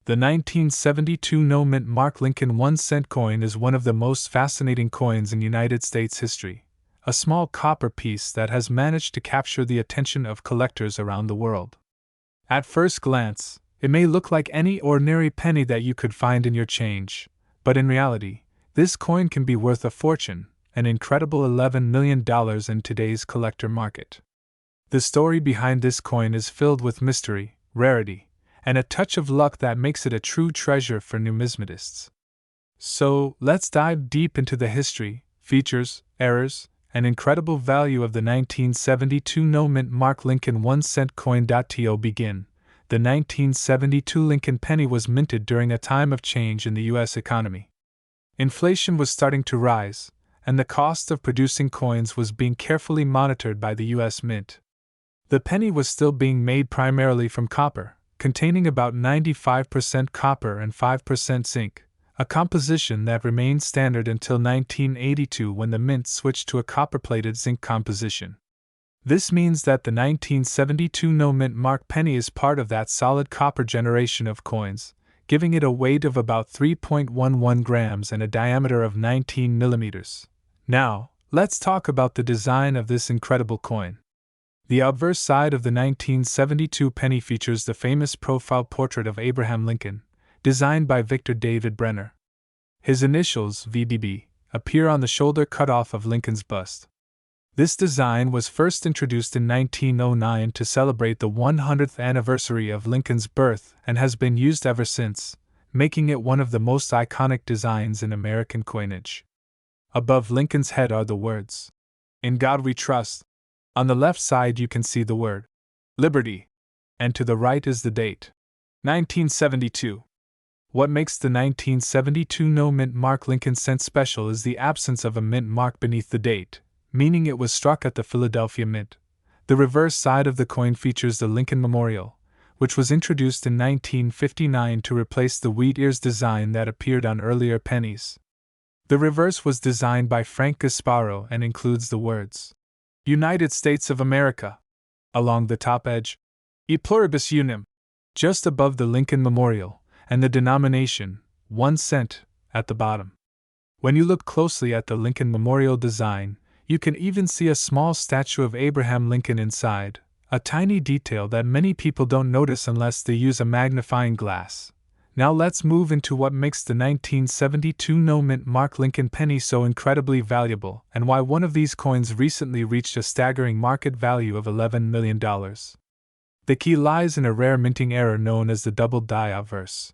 The 1972 no-mint Mark Lincoln 1-cent coin is one of the most fascinating coins in United States history, a small copper piece that has managed to capture the attention of collectors around the world. At first glance, it may look like any ordinary penny that you could find in your change, but in reality, this coin can be worth a fortune, an incredible $11 million in today's collector market. The story behind this coin is filled with mystery, rarity, and a touch of luck that makes it a true treasure for numismatists. So, let's dive deep into the history, features, errors, and incredible value of the 1972 no-mint Mark Lincoln 1-cent coin. To begin, the 1972 Lincoln penny was minted during a time of change in the U.S. economy. Inflation was starting to rise, and the cost of producing coins was being carefully monitored by the U.S. Mint. The penny was still being made primarily from copper, containing about 95% copper and 5% zinc, a composition that remained standard until 1982 when the mint switched to a copper-plated zinc composition. This means that the 1972 no-mint Mark penny is part of that solid copper generation of coins, giving it a weight of about 3.11 grams and a diameter of 19 millimeters. Now, let's talk about the design of this incredible coin. The obverse side of the 1972 penny features the famous profile portrait of Abraham Lincoln, designed by Victor David Brenner. His initials, VDB, appear on the shoulder cutoff of Lincoln's bust. This design was first introduced in 1909 to celebrate the 100th anniversary of Lincoln's birth and has been used ever since, making it one of the most iconic designs in American coinage. Above Lincoln's head are the words, "In God We Trust." On the left side you can see the word, "Liberty," and to the right is the date, 1972. What makes the 1972 no-mint Mark Lincoln cent special is the absence of a mint mark beneath the date, meaning it was struck at the Philadelphia Mint. The reverse side of the coin features the Lincoln Memorial, which was introduced in 1959 to replace the wheat ears design that appeared on earlier pennies. The reverse was designed by Frank Gasparo and includes the words, "United States of America," along the top edge, "E pluribus unum," just above the Lincoln Memorial, and the denomination, 1 cent, at the bottom. When you look closely at the Lincoln Memorial design, you can even see a small statue of Abraham Lincoln inside, a tiny detail that many people don't notice unless they use a magnifying glass. Now let's move into what makes the 1972 no-mint Mark Lincoln penny so incredibly valuable and why one of these coins recently reached a staggering market value of $11 million. The key lies in a rare minting error known as the double die obverse.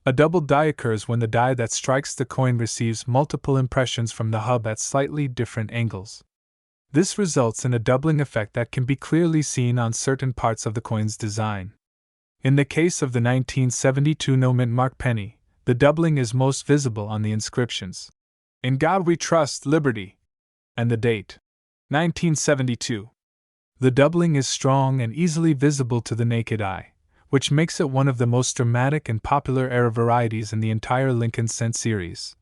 A double die occurs when the die that strikes the coin receives multiple impressions from the hub at slightly different angles. This results in a doubling effect that can be clearly seen on certain parts of the coin's design. In the case of the 1972 no-mint Mark penny, the doubling is most visible on the inscriptions, "In God We Trust, Liberty," and the date, 1972. The doubling is strong and easily visible to the naked eye, which makes it one of the most dramatic and popular error varieties in the entire Lincoln cent series.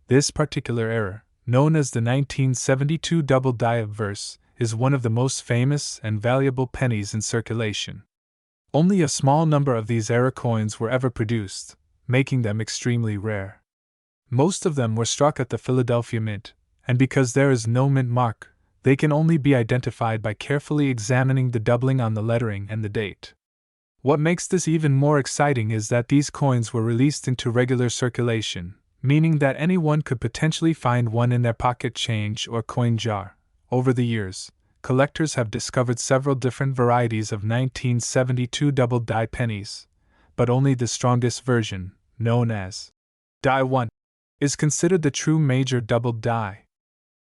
This particular error, known as the 1972 double die obverse, is one of the most famous and valuable pennies in circulation. Only a small number of these error coins were ever produced, making them extremely rare. Most of them were struck at the Philadelphia Mint, and because there is no mint mark, they can only be identified by carefully examining the doubling on the lettering and the date. What makes this even more exciting is that these coins were released into regular circulation, meaning that anyone could potentially find one in their pocket change or coin jar. Over the years, collectors have discovered several different varieties of 1972 double die pennies, but only the strongest version, known as Die 1, is considered the true major double die.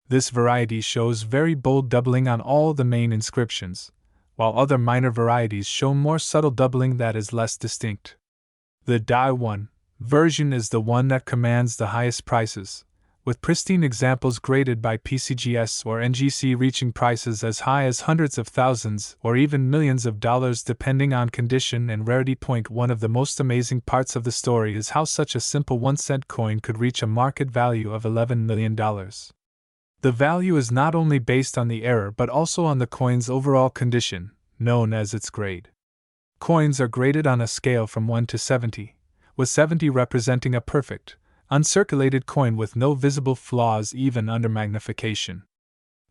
This variety shows very bold doubling on all the main inscriptions, while other minor varieties show more subtle doubling that is less distinct. The Die 1 version is the one that commands the highest prices, with pristine examples graded by PCGS or NGC reaching prices as high as hundreds of thousands or even millions of dollars depending on condition and rarity. One of the most amazing parts of the story is how such a simple 1-cent coin could reach a market value of $11 million. The value is not only based on the error but also on the coin's overall condition, known as its grade. Coins are graded on a scale from 1 to 70, with 70 representing a perfect, uncirculated coin with no visible flaws even under magnification.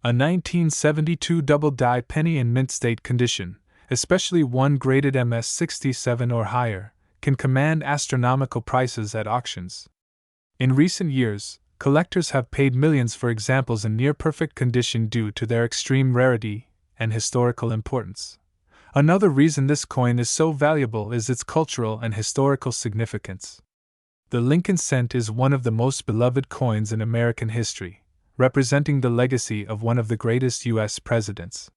A 1972 double-die penny in mint state condition, especially one graded MS-67 or higher, can command astronomical prices at auctions. In recent years, collectors have paid millions for examples in near-perfect condition due to their extreme rarity and historical importance. Another reason this coin is so valuable is its cultural and historical significance. The Lincoln cent is one of the most beloved coins in American history, representing the legacy of one of the greatest U.S. presidents.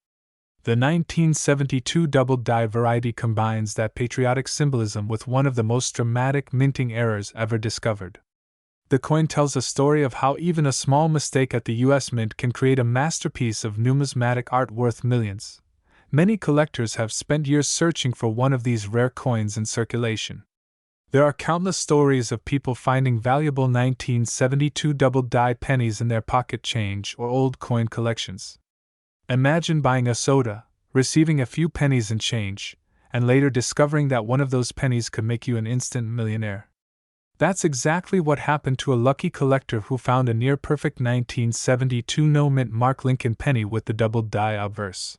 The 1972 double-die variety combines that patriotic symbolism with one of the most dramatic minting errors ever discovered. The coin tells a story of how even a small mistake at the U.S. Mint can create a masterpiece of numismatic art worth millions. Many collectors have spent years searching for one of these rare coins in circulation. There are countless stories of people finding valuable 1972 double-die pennies in their pocket change or old coin collections. Imagine buying a soda, receiving a few pennies in change, and later discovering that one of those pennies could make you an instant millionaire. That's exactly what happened to a lucky collector who found a near-perfect 1972 no-mint Mark Lincoln penny with the double-die obverse.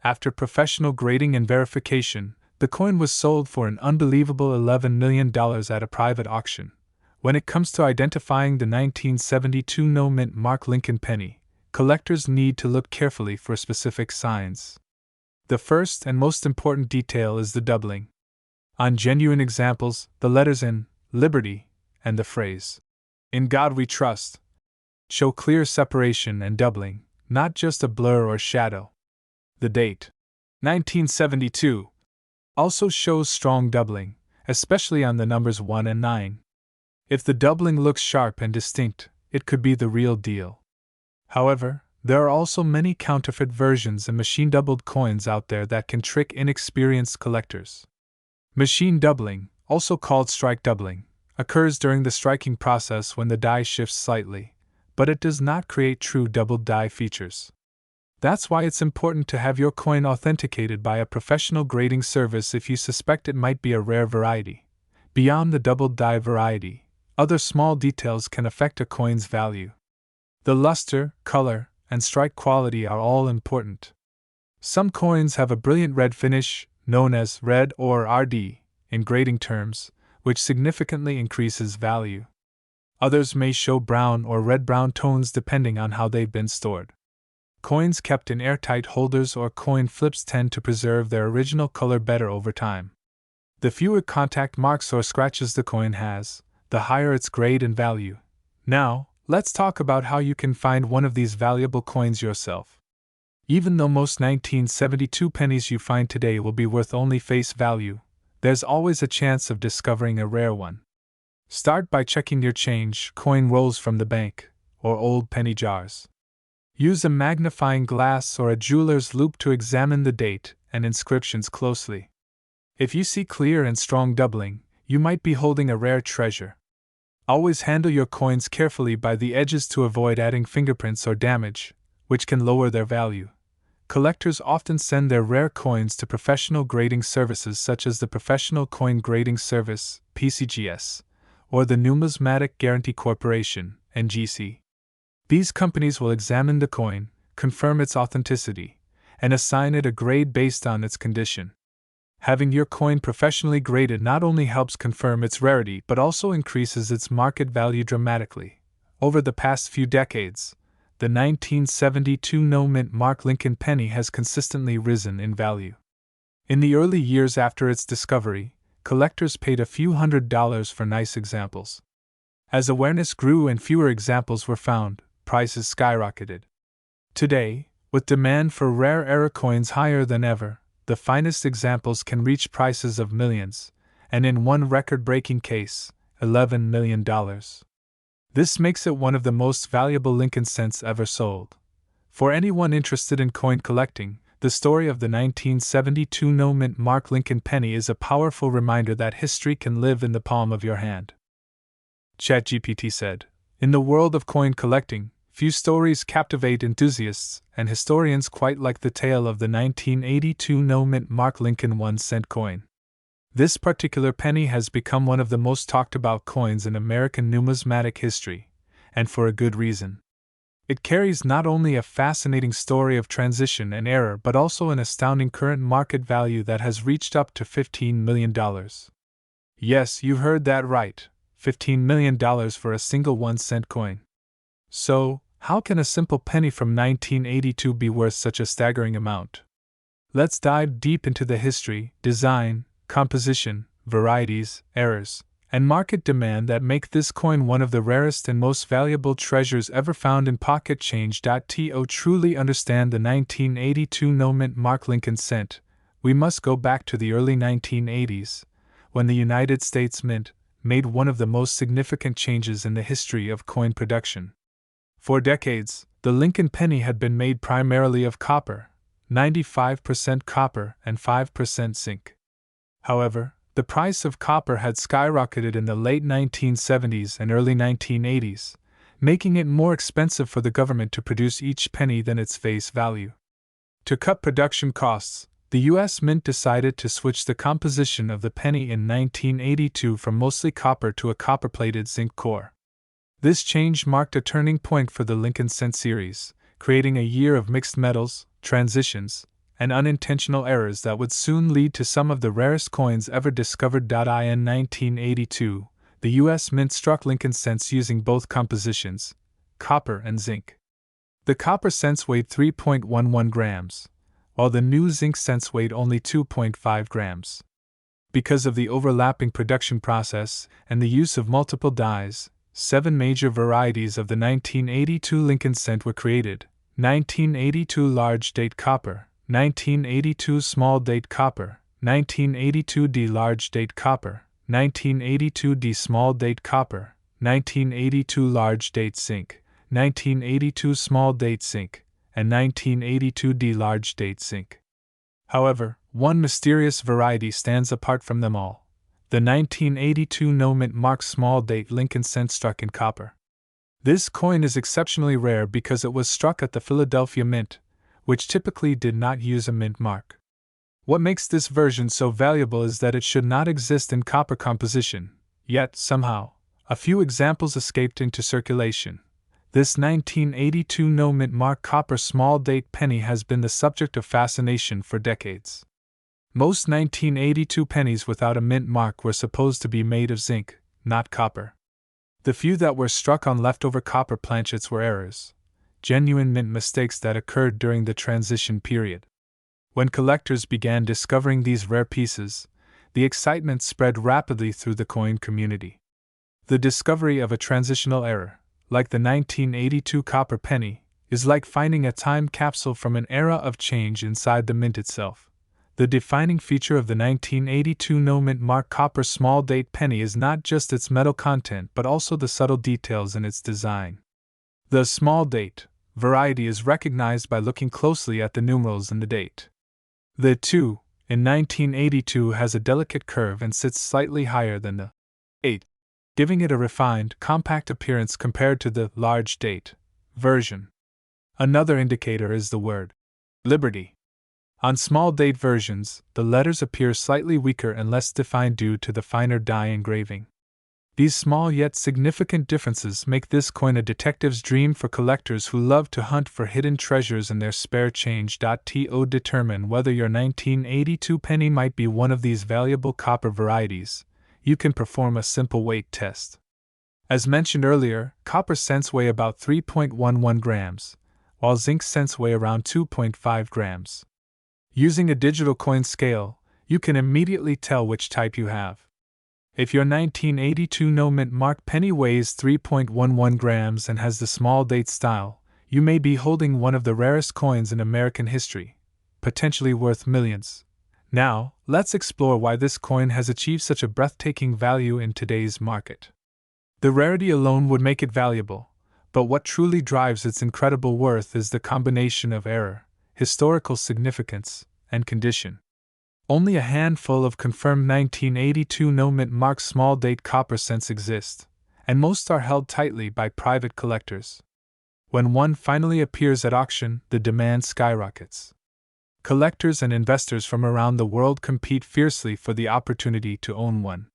After professional grading and verification, the coin was sold for an unbelievable $11 million at a private auction. When it comes to identifying the 1972 no-mint Mark Lincoln penny, collectors need to look carefully for specific signs. The first and most important detail is the doubling. On genuine examples, the letters in Liberty and the phrase, "In God We Trust," show clear separation and doubling, not just a blur or shadow. The date, 1972, also shows strong doubling, especially on the numbers 1 and 9. If the doubling looks sharp and distinct, it could be the real deal. However, there are also many counterfeit versions and machine-doubled coins out there that can trick inexperienced collectors. Machine doubling, also called strike doubling, occurs during the striking process when the die shifts slightly, but it does not create true double die features. That's why it's important to have your coin authenticated by a professional grading service if you suspect it might be a rare variety. Beyond the double die variety, other small details can affect a coin's value. The luster, color, and strike quality are all important. Some coins have a brilliant red finish, known as red or RD, in grading terms, which significantly increases value. Others may show brown or red-brown tones depending on how they've been stored. Coins kept in airtight holders or coin flips tend to preserve their original color better over time. The fewer contact marks or scratches the coin has, the higher its grade and value. Now, let's talk about how you can find one of these valuable coins yourself. Even though most 1972 pennies you find today will be worth only face value, there's always a chance of discovering a rare one. Start by checking your change, coin rolls from the bank, or old penny jars. Use a magnifying glass or a jeweler's loupe to examine the date and inscriptions closely. If you see clear and strong doubling, you might be holding a rare treasure. Always handle your coins carefully by the edges to avoid adding fingerprints or damage, which can lower their value. Collectors often send their rare coins to professional grading services such as the Professional Coin Grading Service, PCGS, or the Numismatic Guarantee Corporation, NGC. These companies will examine the coin, confirm its authenticity, and assign it a grade based on its condition. Having your coin professionally graded not only helps confirm its rarity but also increases its market value dramatically. Over the past few decades, the 1972 no-mint Mark Lincoln penny has consistently risen in value. In the early years after its discovery, collectors paid a few $100s for nice examples. As awareness grew and fewer examples were found, prices skyrocketed. Today, with demand for rare era coins higher than ever, the finest examples can reach prices of millions, and in one record-breaking case, $11 million. This makes it one of the most valuable Lincoln cents ever sold. For anyone interested in coin collecting, the story of the 1972 no-mint Mark Lincoln penny is a powerful reminder that history can live in the palm of your hand. ChatGPT said, "In the world of coin collecting, few stories captivate enthusiasts and historians quite like the tale of the 1982 no-mint Mark Lincoln 1-cent coin. This particular penny has become one of the most talked about coins in American numismatic history, and for a good reason. It carries not only a fascinating story of transition and error but also an astounding current market value that has reached up to $15 million. Yes, you heard that right, $15 million for a single 1-cent coin. So, how can a simple penny from 1982 be worth such a staggering amount? Let's dive deep into the history, design, composition, varieties, errors, and market demand that make this coin one of the rarest and most valuable treasures ever found in pocket change. To truly understand the 1982 no-mint Mark Lincoln cent, we must go back to the early 1980s, when the United States Mint made one of the most significant changes in the history of coin production. For decades, the Lincoln penny had been made primarily of copper, 95% copper and 5% zinc. However, the price of copper had skyrocketed in the late 1970s and early 1980s, making it more expensive for the government to produce each penny than its face value. To cut production costs, the U.S. Mint decided to switch the composition of the penny in 1982 from mostly copper to a copper-plated zinc core. This change marked a turning point for the Lincoln cent series, creating a year of mixed metals, transitions, and unintentional errors that would soon lead to some of the rarest coins ever discovered. In 1982, the U.S. Mint struck Lincoln cents using both compositions, copper and zinc. The copper cents weighed 3.11 grams, while the new zinc cents weighed only 2.5 grams. Because of the overlapping production process and the use of multiple dies, 7 major varieties of the 1982 Lincoln cent were created: 1982 large date copper, 1982 small date copper, 1982D large date copper, 1982D small date copper, 1982 large date zinc, 1982 small date zinc, and 1982D large date zinc. However, one mysterious variety stands apart from them all: the 1982 no-mint Mark small date Lincoln cent struck in copper. This coin is exceptionally rare because it was struck at the Philadelphia Mint, which typically did not use a mint mark. What makes this version so valuable is that it should not exist in copper composition, yet, somehow, a few examples escaped into circulation. This 1982 no-mint Mark copper small date penny has been the subject of fascination for decades. Most 1982 pennies without a mint mark were supposed to be made of zinc, not copper. The few that were struck on leftover copper planchets were errors, genuine mint mistakes that occurred during the transition period. When collectors began discovering these rare pieces, the excitement spread rapidly through the coin community. The discovery of a transitional error, like the 1982 copper penny, is like finding a time capsule from an era of change inside the mint itself. The defining feature of the 1982 no-mint Mark copper small date penny is not just its metal content but also the subtle details in its design. The small date variety is recognized by looking closely at the numerals in the date. The 2 in 1982 has a delicate curve and sits slightly higher than the 8, giving it a refined, compact appearance compared to the large date version. Another indicator is the word Liberty. On small date versions, the letters appear slightly weaker and less defined due to the finer die engraving. These small yet significant differences make this coin a detective's dream for collectors who love to hunt for hidden treasures in their spare change. To determine whether your 1982 penny might be one of these valuable copper varieties, you can perform a simple weight test. As mentioned earlier, copper cents weigh about 3.11 grams, while zinc cents weigh around 2.5 grams. Using a digital coin scale, you can immediately tell which type you have. If your 1982 no-mint Mark penny weighs 3.11 grams and has the small date style, you may be holding one of the rarest coins in American history, potentially worth millions. Now, let's explore why this coin has achieved such a breathtaking value in today's market. The rarity alone would make it valuable, but what truly drives its incredible worth is the combination of error, historical significance, and condition. Only a handful of confirmed 1982 no-mint Mark small date copper cents exist, and most are held tightly by private collectors. When one finally appears at auction, the demand skyrockets. Collectors and investors from around the world compete fiercely for the opportunity to own one.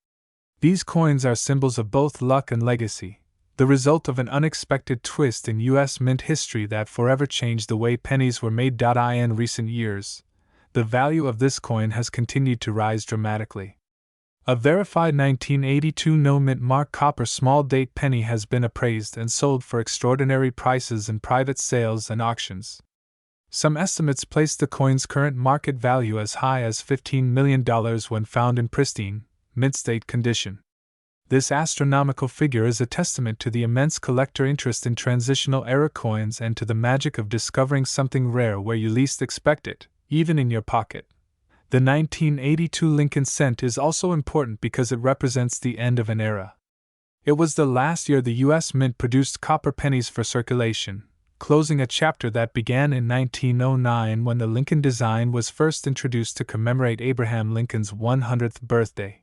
These coins are symbols of both luck and legacy, the result of an unexpected twist in U.S. mint history that forever changed the way pennies were made. In recent years, the value of this coin has continued to rise dramatically. A verified 1982 no-mint mark copper small-date penny has been appraised and sold for extraordinary prices in private sales and auctions. Some estimates place the coin's current market value as high as $15 million when found in pristine, mint-state condition. This astronomical figure is a testament to the immense collector interest in transitional-era coins and to the magic of discovering something rare where you least expect it, even in your pocket. The 1982 Lincoln cent is also important because it represents the end of an era. It was the last year the U.S. Mint produced copper pennies for circulation, closing a chapter that began in 1909 when the Lincoln design was first introduced to commemorate Abraham Lincoln's 100th birthday.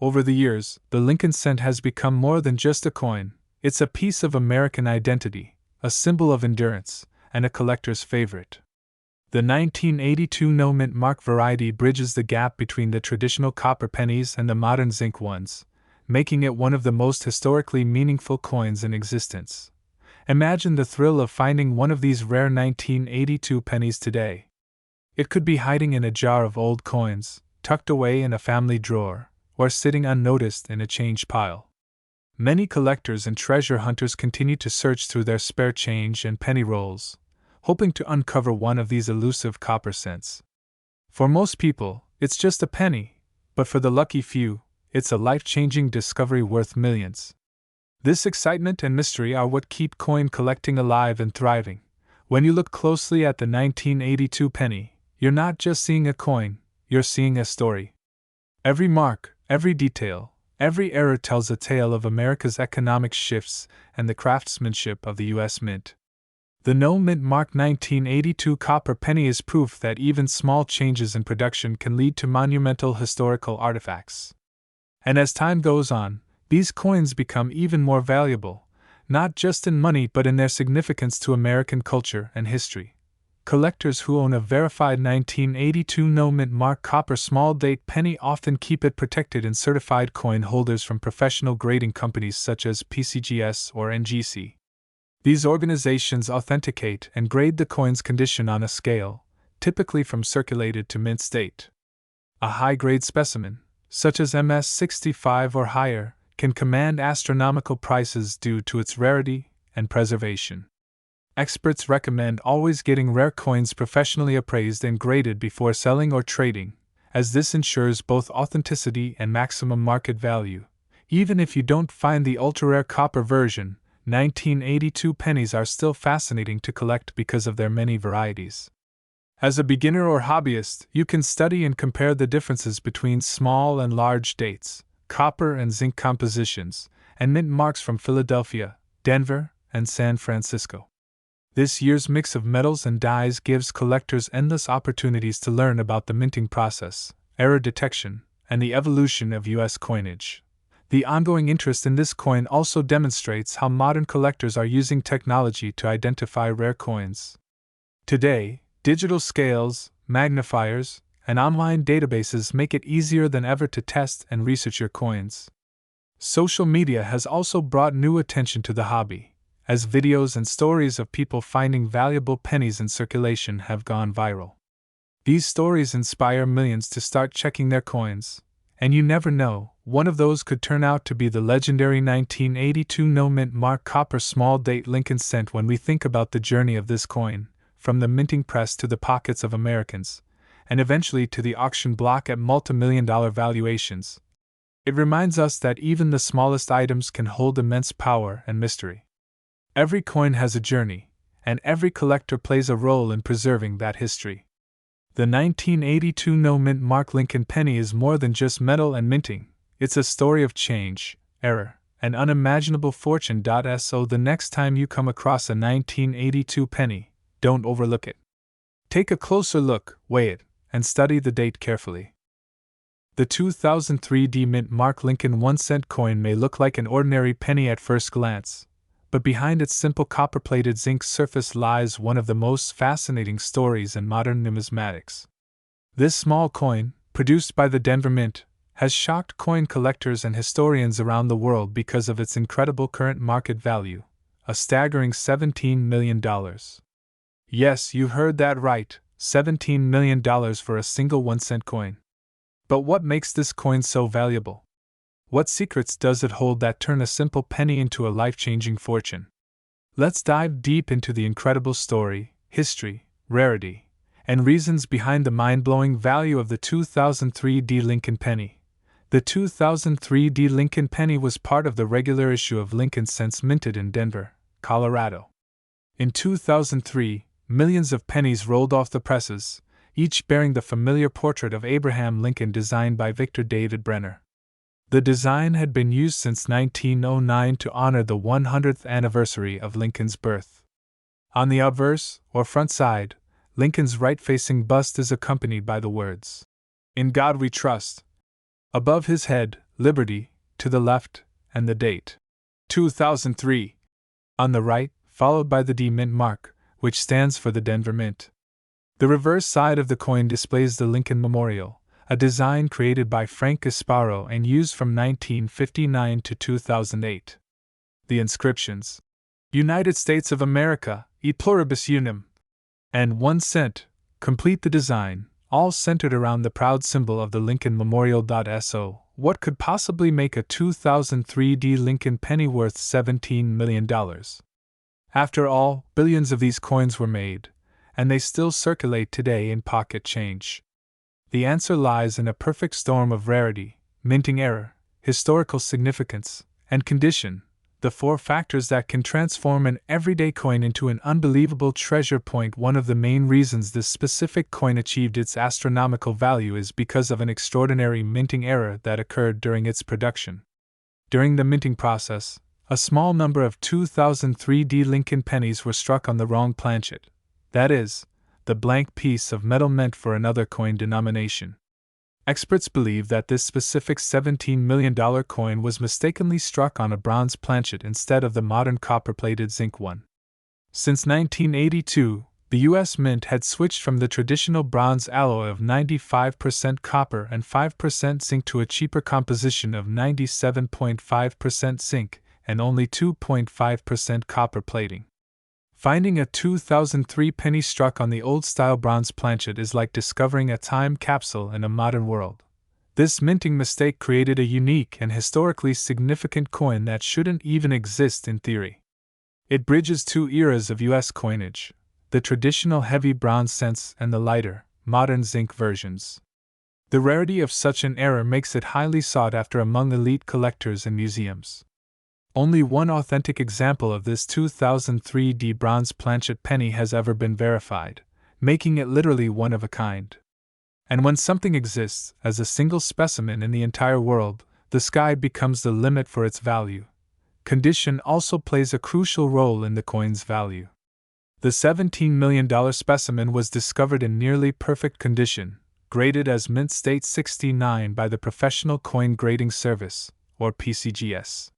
Over the years, the Lincoln cent has become more than just a coin. It's a piece of American identity, a symbol of endurance, and a collector's favorite. The 1982 no-mint mark variety bridges the gap between the traditional copper pennies and the modern zinc ones, making it one of the most historically meaningful coins in existence. Imagine the thrill of finding one of these rare 1982 pennies today. It could be hiding in a jar of old coins, tucked away in a family drawer, or sitting unnoticed in a change pile. Many collectors and treasure hunters continue to search through their spare change and penny rolls, hoping to uncover one of these elusive copper cents. For most people, it's just a penny, but for the lucky few, it's a life-changing discovery worth millions. This excitement and mystery are what keep coin collecting alive and thriving. When you look closely at the 1982 penny, you're not just seeing a coin, you're seeing a story. Every mark, every detail, every era tells a tale of America's economic shifts and the craftsmanship of the U.S. Mint. The no-mint mark 1982 copper penny is proof that even small changes in production can lead to monumental historical artifacts. And as time goes on, these coins become even more valuable, not just in money but in their significance to American culture and history. Collectors who own a verified 1982 no-mint mark copper small-date penny often keep it protected in certified coin holders from professional grading companies such as PCGS or NGC. These organizations authenticate and grade the coin's condition on a scale, typically from circulated to mint state. A high-grade specimen, such as MS-65 or higher, can command astronomical prices due to its rarity and preservation. Experts recommend always getting rare coins professionally appraised and graded before selling or trading, as this ensures both authenticity and maximum market value. Even if you don't find the ultra-rare copper version, 1982 pennies are still fascinating to collect because of their many varieties. As a beginner or hobbyist, you can study and compare the differences between small and large dates, copper and zinc compositions, and mint marks from Philadelphia, Denver, and San Francisco. This year's mix of metals and dyes gives collectors endless opportunities to learn about the minting process, error detection, and the evolution of U.S. coinage. The ongoing interest in this coin also demonstrates how modern collectors are using technology to identify rare coins. Today, digital scales, magnifiers, and online databases make it easier than ever to test and research your coins. Social media has also brought new attention to the hobby, as videos and stories of people finding valuable pennies in circulation have gone viral. These stories inspire millions to start checking their coins, and you never know, one of those could turn out to be the legendary 1982 no-mint mark copper small-date Lincoln cent. When we think about the journey of this coin, from the minting press to the pockets of Americans, and eventually to the auction block at multi-million-dollar valuations, it reminds us that even the smallest items can hold immense power and mystery. Every coin has a journey, and every collector plays a role in preserving that history. The 1982 no-mint mark Lincoln penny is more than just metal and minting. It's a story of change, error, and unimaginable fortune. So the next time you come across a 1982 penny, don't overlook it. Take a closer look, weigh it, and study the date carefully. The 2003 mint mark Lincoln 1-cent coin may look like an ordinary penny at first glance, but behind its simple copper-plated zinc surface lies one of the most fascinating stories in modern numismatics. This small coin, produced by the Denver Mint, has shocked coin collectors and historians around the world because of its incredible current market value, a staggering $17 million. Yes, you heard that right, $17 million for a single 1-cent coin. But what makes this coin so valuable? What secrets does it hold that turn a simple penny into a life-changing fortune? Let's dive deep into the incredible story, history, rarity, and reasons behind the mind-blowing value of the 2003 D. Lincoln penny. The 2003 D. Lincoln penny was part of the regular issue of Lincoln cents minted in Denver, Colorado. In 2003, millions of pennies rolled off the presses, each bearing the familiar portrait of Abraham Lincoln designed by Victor David Brenner. The design had been used since 1909 to honor the 100th anniversary of Lincoln's birth. On the obverse, or front side, Lincoln's right-facing bust is accompanied by the words, "In God We Trust." Above his head, Liberty, to the left, and the date, 2003, on the right, followed by the D Mint mark, which stands for the Denver Mint. The reverse side of the coin displays the Lincoln Memorial, a design created by Frank Gasparo and used from 1959 to 2008. The inscriptions, United States of America, e pluribus unum, and 1 cent, complete the design, all centered around the proud symbol of the Lincoln Memorial. So, what could possibly make a 2003 D. Lincoln penny worth $17 million? After all, billions of these coins were made, and they still circulate today in pocket change. The answer lies in a perfect storm of rarity, minting error, historical significance, and condition, the 4 factors that can transform an everyday coin into an unbelievable treasure. One of the main reasons this specific coin achieved its astronomical value is because of an extraordinary minting error that occurred during its production. During the minting process, a small number of 2003 D. Lincoln pennies were struck on the wrong planchet, that is, the blank piece of metal meant for another coin denomination. Experts believe that this specific $17 million coin was mistakenly struck on a bronze planchet instead of the modern copper-plated zinc one. Since 1982, the U.S. Mint had switched from the traditional bronze alloy of 95% copper and 5% zinc to a cheaper composition of 97.5% zinc and only 2.5% copper plating. Finding a 2003 penny struck on the old-style bronze planchet is like discovering a time capsule in a modern world. This minting mistake created a unique and historically significant coin that shouldn't even exist in theory. It bridges 2 eras of U.S. coinage, the traditional heavy bronze cents and the lighter, modern zinc versions. The rarity of such an error makes it highly sought after among elite collectors and museums. Only one authentic example of this 2003 D bronze planchet penny has ever been verified, making it literally one of a kind. And when something exists as a single specimen in the entire world, the sky becomes the limit for its value. Condition also plays a crucial role in the coin's value. The $17 million specimen was discovered in nearly perfect condition, graded as Mint State 69 by the Professional Coin Grading Service, or PCGS.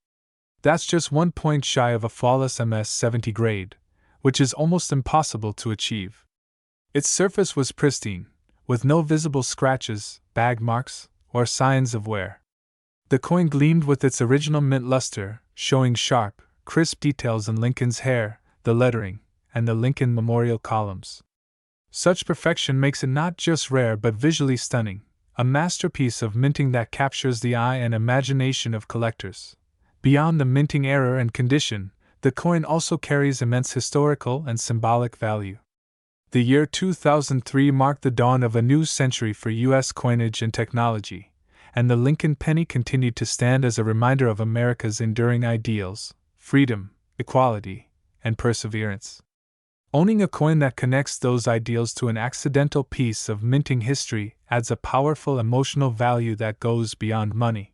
That's just 1 point shy of a flawless MS-70 grade, which is almost impossible to achieve. Its surface was pristine, with no visible scratches, bag marks, or signs of wear. The coin gleamed with its original mint luster, showing sharp, crisp details in Lincoln's hair, the lettering, and the Lincoln Memorial columns. Such perfection makes it not just rare but visually stunning, a masterpiece of minting that captures the eye and imagination of collectors. Beyond the minting error and condition, the coin also carries immense historical and symbolic value. The year 2003 marked the dawn of a new century for U.S. coinage and technology, and the Lincoln penny continued to stand as a reminder of America's enduring ideals, freedom, equality, and perseverance. Owning a coin that connects those ideals to an accidental piece of minting history adds a powerful emotional value that goes beyond money.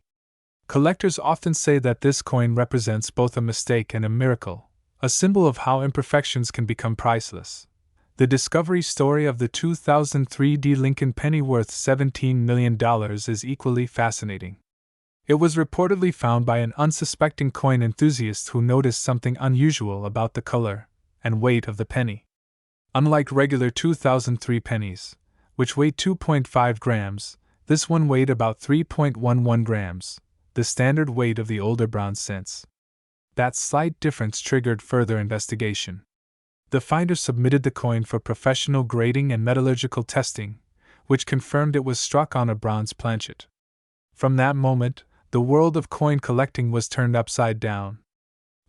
Collectors often say that this coin represents both a mistake and a miracle, a symbol of how imperfections can become priceless. The discovery story of the 2003 D. Lincoln penny worth $17 million is equally fascinating. It was reportedly found by an unsuspecting coin enthusiast who noticed something unusual about the color and weight of the penny. Unlike regular 2003 pennies, which weighed 2.5 grams, this one weighed about 3.11 grams, the standard weight of the older bronze cents. That slight difference triggered further investigation. The finder submitted the coin for professional grading and metallurgical testing, which confirmed it was struck on a bronze planchet. From that moment, the world of coin collecting was turned upside down.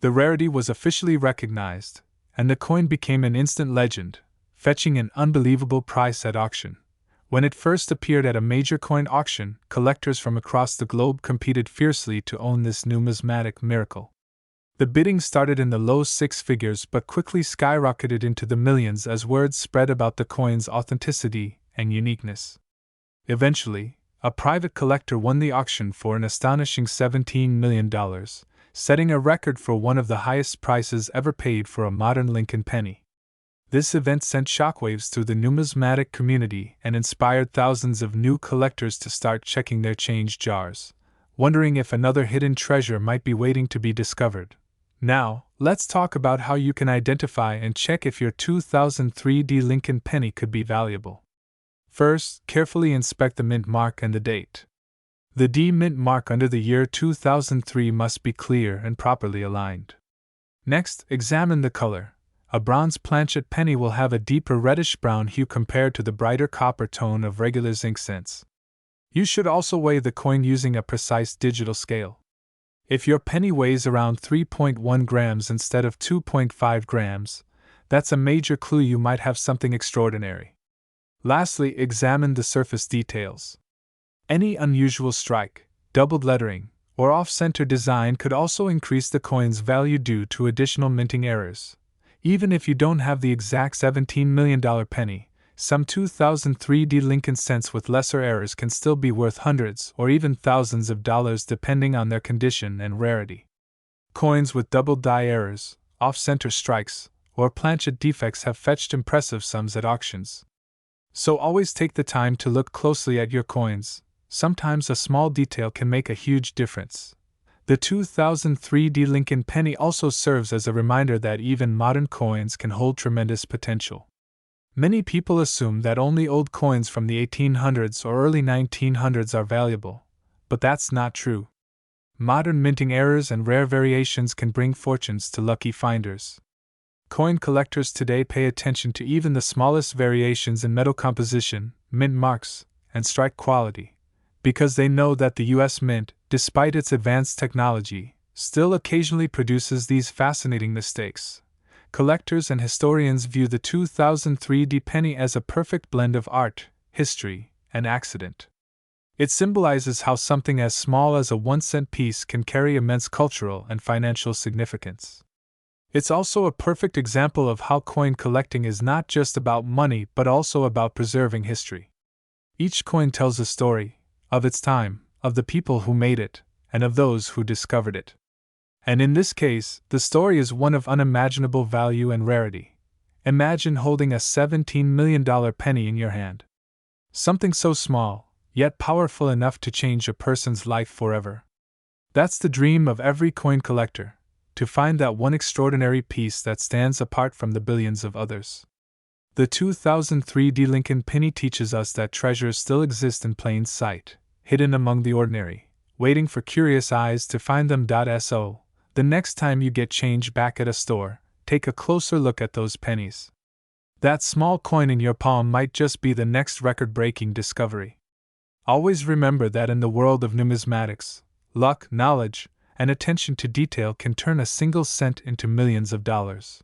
The rarity was officially recognized, and the coin became an instant legend, fetching an unbelievable price at auction. When it first appeared at a major coin auction, collectors from across the globe competed fiercely to own this numismatic miracle. The bidding started in the low six figures but quickly skyrocketed into the millions as word spread about the coin's authenticity and uniqueness. Eventually, a private collector won the auction for an astonishing $17 million, setting a record for one of the highest prices ever paid for a modern Lincoln penny. This event sent shockwaves through the numismatic community and inspired thousands of new collectors to start checking their change jars, wondering if another hidden treasure might be waiting to be discovered. Now, let's talk about how you can identify and check if your 2003 Lincoln penny could be valuable. First, carefully inspect the mint mark and the date. The D mint mark under the year 2003 must be clear and properly aligned. Next, examine the color. A bronze planchet penny will have a deeper reddish-brown hue compared to the brighter copper tone of regular zinc cents. You should also weigh the coin using a precise digital scale. If your penny weighs around 3.1 grams instead of 2.5 grams, that's a major clue you might have something extraordinary. Lastly, examine the surface details. Any unusual strike, doubled lettering, or off-center design could also increase the coin's value due to additional minting errors. Even if you don't have the exact $17 million penny, some 2003 Lincoln cents with lesser errors can still be worth hundreds or even thousands of dollars depending on their condition and rarity. Coins with double die errors, off-center strikes, or planchet defects have fetched impressive sums at auctions. So always take the time to look closely at your coins. Sometimes a small detail can make a huge difference. The 2003 Lincoln penny also serves as a reminder that even modern coins can hold tremendous potential. Many people assume that only old coins from the 1800s or early 1900s are valuable, but that's not true. Modern minting errors and rare variations can bring fortunes to lucky finders. Coin collectors today pay attention to even the smallest variations in metal composition, mint marks, and strike quality, because they know that the U.S. Mint, despite its advanced technology, still occasionally produces these fascinating mistakes. Collectors and historians view the 2003 penny as a perfect blend of art, history, and accident. It symbolizes how something as small as a 1-cent piece can carry immense cultural and financial significance. It's also a perfect example of how coin collecting is not just about money but also about preserving history. Each coin tells a story, of its time, of the people who made it, and of those who discovered it. And in this case, the story is one of unimaginable value and rarity. Imagine holding a $17 million penny in your hand. Something so small, yet powerful enough to change a person's life forever. That's the dream of every coin collector, to find that one extraordinary piece that stands apart from the billions of others. The 2003 Lincoln penny teaches us that treasures still exist in plain sight, hidden among the ordinary, waiting for curious eyes to find them. So, the next time you get change back at a store, take a closer look at those pennies. That small coin in your palm might just be the next record-breaking discovery. Always remember that in the world of numismatics, luck, knowledge, and attention to detail can turn a single cent into millions of dollars.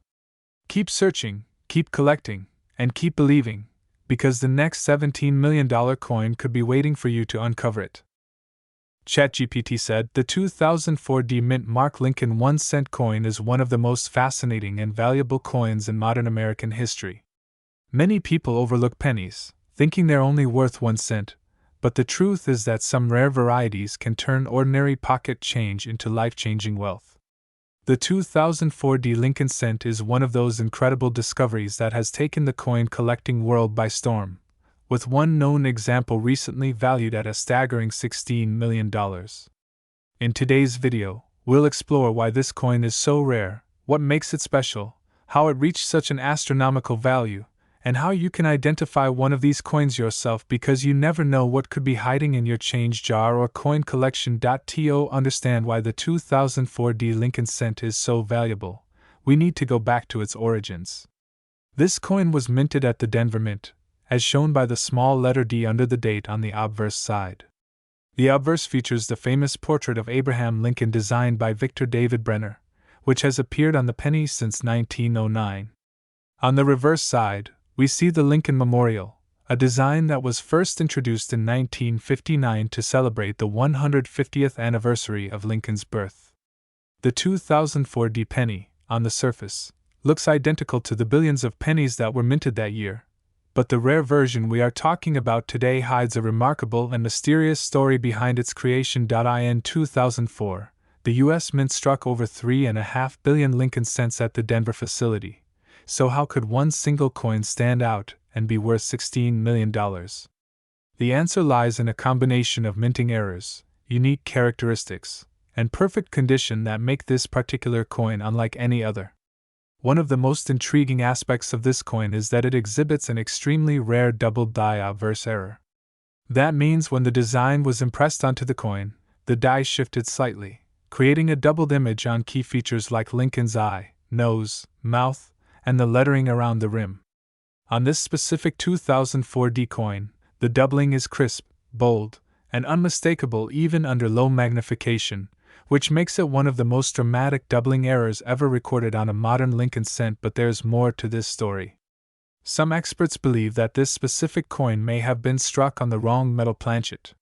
Keep searching, keep collecting, and keep believing, because the next $17 million coin could be waiting for you to uncover it. ChatGPT said the 2004 Mint Mark Lincoln 1-cent coin is one of the most fascinating and valuable coins in modern American history. Many people overlook pennies, thinking they're only worth 1 cent, but the truth is that some rare varieties can turn ordinary pocket change into life-changing wealth. The 2004 Lincoln cent is one of those incredible discoveries that has taken the coin collecting world by storm, with one known example recently valued at a staggering $16 million. In today's video, we'll explore why this coin is so rare, what makes it special, how it reached such an astronomical value, and how you can identify one of these coins yourself, because you never know what could be hiding in your change jar or coin collection. To understand why the 2004 D Lincoln cent is so valuable, we need to go back to its origins. This coin was minted at the Denver Mint, as shown by the small letter D under the date on the obverse side. The obverse features the famous portrait of Abraham Lincoln designed by Victor David Brenner, which has appeared on the penny since 1909. On the reverse side, we see the Lincoln Memorial, a design that was first introduced in 1959 to celebrate the 150th anniversary of Lincoln's birth. The 2004 D penny, on the surface, looks identical to the billions of pennies that were minted that year, but the rare version we are talking about today hides a remarkable and mysterious story behind its creation. In 2004, the U.S. Mint struck over 3.5 billion Lincoln cents at the Denver facility. So how could one single coin stand out and be worth $16 million? The answer lies in a combination of minting errors, unique characteristics, and perfect condition that make this particular coin unlike any other. One of the most intriguing aspects of this coin is that it exhibits an extremely rare double die obverse error. That means when the design was impressed onto the coin, the die shifted slightly, creating a doubled image on key features like Lincoln's eye, nose, mouth, and the lettering around the rim. On this specific 2004 D coin, the doubling is crisp, bold, and unmistakable even under low magnification, which makes it one of the most dramatic doubling errors ever recorded on a modern Lincoln cent. But there's more to this story. Some experts believe that this specific coin may have been struck on the wrong metal planchet.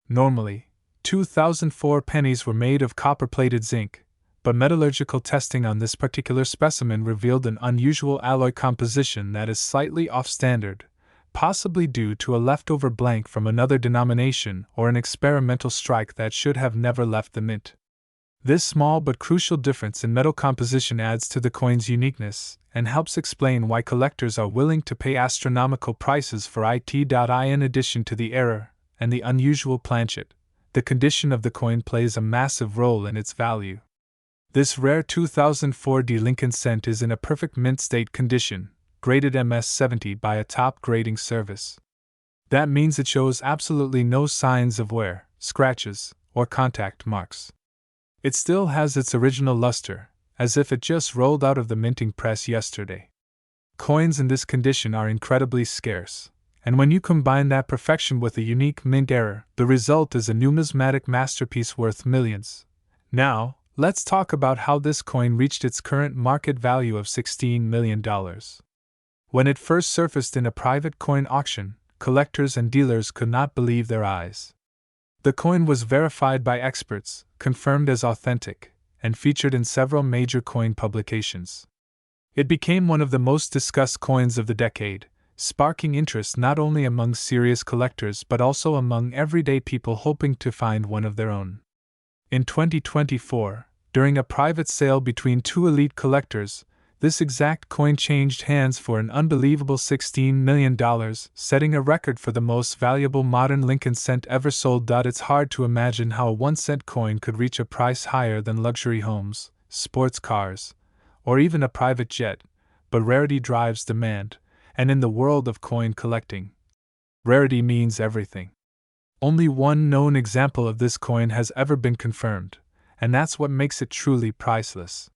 Normally, 2004 pennies were made of copper-plated zinc, but metallurgical testing on this particular specimen revealed an unusual alloy composition that is slightly off-standard, possibly due to a leftover blank from another denomination or an experimental strike that should have never left the mint. This small but crucial difference in metal composition adds to the coin's uniqueness and helps explain why collectors are willing to pay astronomical prices for it. In addition to the error and the unusual planchet, the condition of the coin plays a massive role in its value. This rare 2004 D Lincoln cent is in a perfect mint state condition, graded MS-70 by a top grading service. That means it shows absolutely no signs of wear, scratches, or contact marks. It still has its original luster, as if it just rolled out of the minting press yesterday. Coins in this condition are incredibly scarce, and when you combine that perfection with a unique mint error, the result is a numismatic masterpiece worth millions. Now, let's talk about how this coin reached its current market value of $16 million. When it first surfaced in a private coin auction, collectors and dealers could not believe their eyes. The coin was verified by experts, confirmed as authentic, and featured in several major coin publications. It became one of the most discussed coins of the decade, sparking interest not only among serious collectors but also among everyday people hoping to find one of their own. In 2024, during a private sale between two elite collectors, this exact coin changed hands for an unbelievable $16 million, setting a record for the most valuable modern Lincoln cent ever sold. It's hard to imagine how a 1-cent coin could reach a price higher than luxury homes, sports cars, or even a private jet, but rarity drives demand, and in the world of coin collecting, rarity means everything. Only one known example of this coin has ever been confirmed, and that's what makes it truly priceless.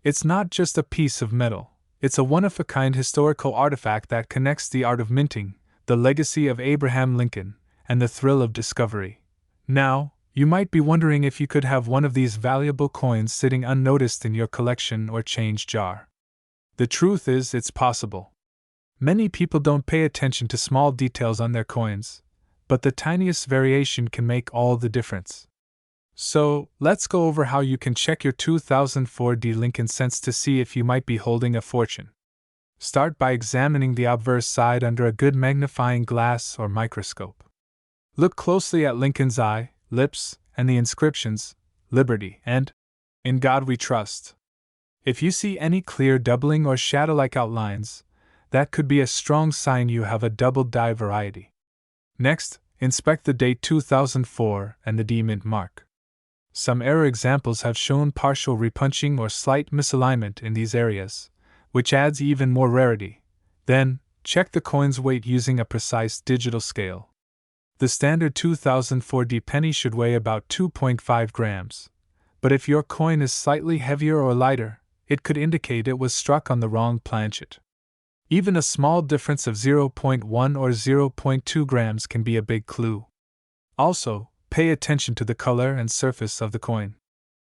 It's not just a piece of metal, it's a one-of-a-kind historical artifact that connects the art of minting, the legacy of Abraham Lincoln, and the thrill of discovery. Now, you might be wondering if you could have one of these valuable coins sitting unnoticed in your collection or change jar. The truth is, it's possible. Many people don't pay attention to small details on their coins, but the tiniest variation can make all the difference. So, let's go over how you can check your 2004 D Lincoln cents to see if you might be holding a fortune. Start by examining the obverse side under a good magnifying glass or microscope. Look closely at Lincoln's eye, lips, and the inscriptions, Liberty and In God We Trust. If you see any clear doubling or shadow-like outlines, that could be a strong sign you have a double die variety. Next, inspect the date 2004 and the D mint mark. Some error examples have shown partial repunching or slight misalignment in these areas, which adds even more rarity. Then, check the coin's weight using a precise digital scale. The standard 2004D penny should weigh about 2.5 grams. But if your coin is slightly heavier or lighter, it could indicate it was struck on the wrong planchet. Even a small difference of 0.1 or 0.2 grams can be a big clue. Also, pay attention to the color and surface of the coin.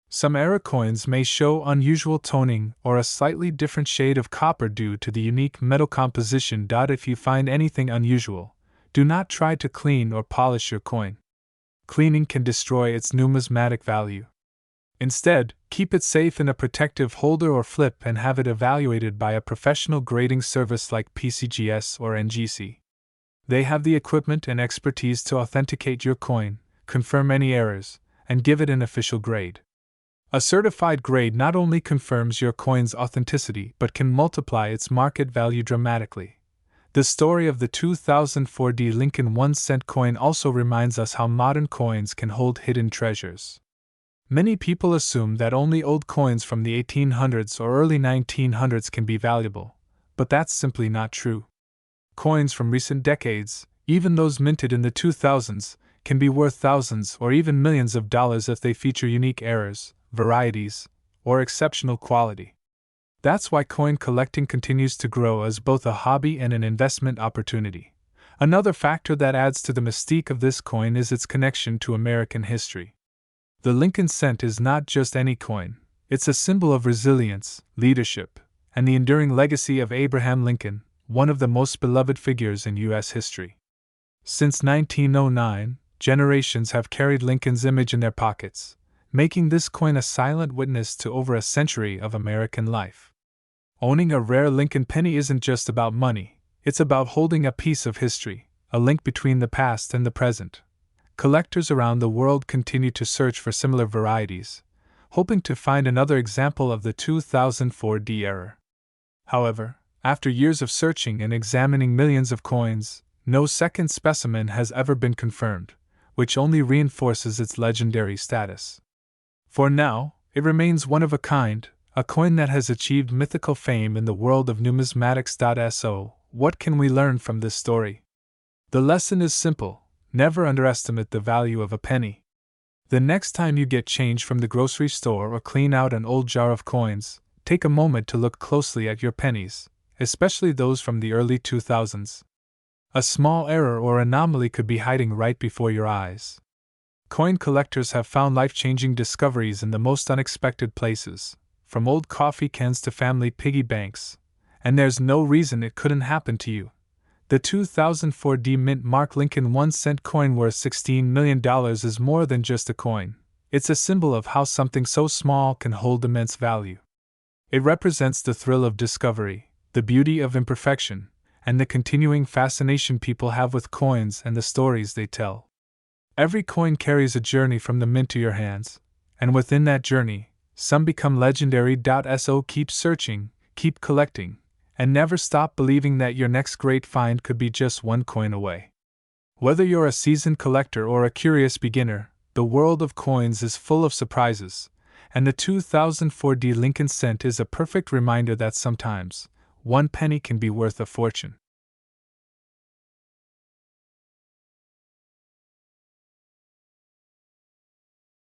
Some error coins may show unusual toning or a slightly different shade of copper due to the unique metal composition. If you find anything unusual, do not try to clean or polish your coin. Cleaning can destroy its numismatic value. Instead, keep it safe in a protective holder or flip and have it evaluated by a professional grading service like PCGS or NGC. They have the equipment and expertise to authenticate your coin, confirm any errors, and give it an official grade. A certified grade not only confirms your coin's authenticity but can multiply its market value dramatically. The story of the 2004D Lincoln 1-cent coin also reminds us how modern coins can hold hidden treasures. Many people assume that only old coins from the 1800s or early 1900s can be valuable, but that's simply not true. Coins from recent decades, even those minted in the 2000s, can be worth thousands or even millions of dollars if they feature unique errors, varieties, or exceptional quality. That's why coin collecting continues to grow as both a hobby and an investment opportunity. Another factor that adds to the mystique of this coin is its connection to American history. The Lincoln cent is not just any coin, it's a symbol of resilience, leadership, and the enduring legacy of Abraham Lincoln, one of the most beloved figures in U.S. history. Since 1909, generations have carried Lincoln's image in their pockets, making this coin a silent witness to over a century of American life. Owning a rare Lincoln penny isn't just about money, it's about holding a piece of history, a link between the past and the present. Collectors around the world continue to search for similar varieties, hoping to find another example of the 2004D error. However, after years of searching and examining millions of coins, no second specimen has ever been confirmed, which only reinforces its legendary status. For now, it remains one of a kind, a coin that has achieved mythical fame in the world of numismatics. So, what can we learn from this story? The lesson is simple. Never underestimate the value of a penny. The next time you get change from the grocery store or clean out an old jar of coins, take a moment to look closely at your pennies, especially those from the early 2000s. A small error or anomaly could be hiding right before your eyes. Coin collectors have found life-changing discoveries in the most unexpected places, from old coffee cans to family piggy banks, and there's no reason it couldn't happen to you. The 2004D Mint Mark Lincoln 1-cent coin worth $16 million is more than just a coin. It's a symbol of how something so small can hold immense value. It represents the thrill of discovery, the beauty of imperfection, and the continuing fascination people have with coins and the stories they tell. Every coin carries a journey from the mint to your hands, and within that journey, some become legendary. So keep searching, keep collecting, and never stop believing that your next great find could be just one coin away. Whether you're a seasoned collector or a curious beginner, the world of coins is full of surprises, and the 2004D Lincoln cent is a perfect reminder that sometimes, one penny can be worth a fortune.